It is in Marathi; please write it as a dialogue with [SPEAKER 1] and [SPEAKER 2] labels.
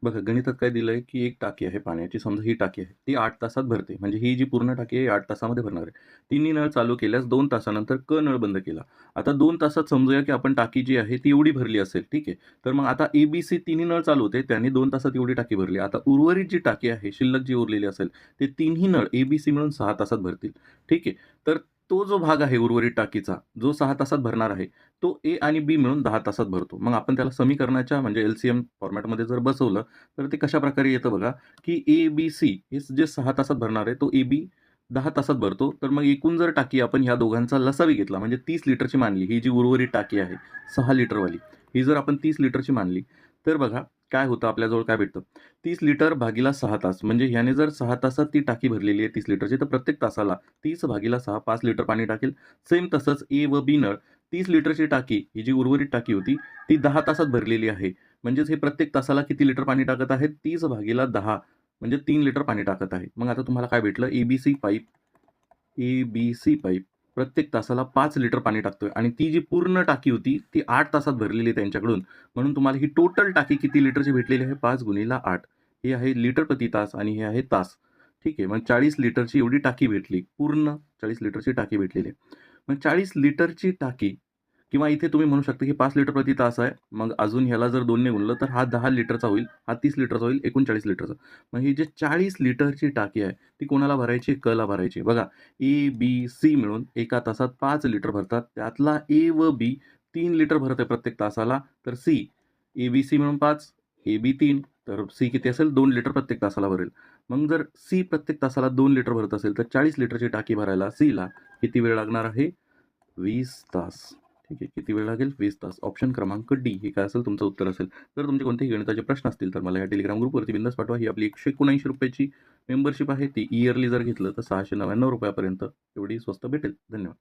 [SPEAKER 1] बघा गणितात काय दिलंय, की एक टाकी आहे पाण्याची. समजा ही टाकी आहे. ती 8 तासात भरते. म्हणजे ही जी पूर्ण टाकी आहे 8 तासामध्ये भरणार आहे. तिन्ही नळ चालू केल्यास 2 तासानंतर नळ बंद केला. आता 2 तासात समजूया, की आपण टाकी जी आहे ती एवढी भरली असेल. ठीक आहे. तर मग आता ए तिन्ही नळ चालू होते. त्यांनी 2 तासात एवढी टाकी भरली. आता उर्वरित जी टाकी आहे, शिल्लक जी उरलेली असेल, ते तिन्ही नळ ए मिळून 6 तासात भरतील. ठीक आहे. तर तो जो भाग आहे उर्वरित टाकीचा, जो 6 तासात भरणार आहे, तो ए आणि बी मिळून 10 तासात भरतो. मग आपण त्याला समीकरणाच्या म्हणजे एल फॉर्मॅटमध्ये जर बसवलं, तर ते कशाप्रकारे येतं बघा, की ए-बी-सी हे जे 6 तासात भरणार आहे, तो ए-बी 10 तासात भरतो. तर मग एकूण जर टाकी आपण ह्या दोघांचा लसावी घेतला, म्हणजे 30 लिटरची मानली, ही जी उर्वरित टाकी आहे 6 लिटरवाली, ही जर आपण 30 लिटरची मानली, तर बघा काय होतं आपल्याजवळ काय भेटतं. 30 लिटर भागीला 6 तास, म्हणजे ह्याने जर 6 तासात ती टाकी भरलेली आहे 30 लिटरची, तर प्रत्येक तासाला 30 भागीला 6 5 लिटर पाणी टाकेल. सेम तसंच ए व बी नळ 30 लिटरची टाकी, ही जी उर्वरित टाकी होती, ती 10 तासात भरलेली आहे. म्हणजेच हे प्रत्येक तासाला किती लिटर पाणी टाकत आहेत? 30 भागीला 10 म्हणजे 3 लिटर पाणी टाकत आहे. मग आता तुम्हाला काय भेटलं? ए-बी-सी पाईप प्रत्येक तासाला 5 लिटर पाणी टाकतोय आणि ती जी पूर्ण टाकी होती, ती 8 तासात भरलेली आहे त्यांच्याकडून. म्हणून तुम्हाला ही टोटल टाकी किती लिटरची भेटलेली आहे? 5 गुणिले 8 हे आहे लिटर प्रति तास आणि हे आहे तास. ठीक आहे. मग 40 लिटरची एवढी टाकी भेटली. पूर्ण 40 लिटरची टाकी भेटलेली आहे. मग 40 लिटरची टाकी किंवा इथे तुम्ही म्हणू शकता की 5 लिटर प्रति तास आहे. मग अजून ह्याला जर 2 ने गुणलं तर हा 10 लिटरचा होईल, हा 30 लिटरचा होईल, एकूण 40 लिटरचा. मग ही जी 40 लिटरची टाकी आहे, ती कोणाला भरायची? ला भरायची. बघा ए, बी, सी मिळून एका तासात 5 लिटर भरतात. त्यातला ए व बी 3 लिटर भरत आहे प्रत्येक तासाला. तर सी, ए-बी-सी मिळून 5, ए-बी 3, तर सी किती असेल? 2 लिटर प्रत्येक तासाला भरेल. मग जर सी प्रत्येक तासाला 2 लिटर भरत असेल, तर 40 लिटरची टाकी भरायला सीला किती वेळ लागणार आहे? 20 तास. ठीक आहे. किती वेळ लागेल? 20 तास. ऑप्शन क्रमांक डी हे काय असेल तुमचं उत्तर असेल. जर तुमचे कोणतेही गणिताचे प्रश्न असतील, तर मला या टेलिग्राम ग्रुपवरती बिनधास्त पाठवा. ही आपली ₹179 ची मेंबरशिप आहे. ती इयरली जर घेतलं तर ₹699 पर्यंत एवढी स्वस्त भेटेल. धन्यवाद.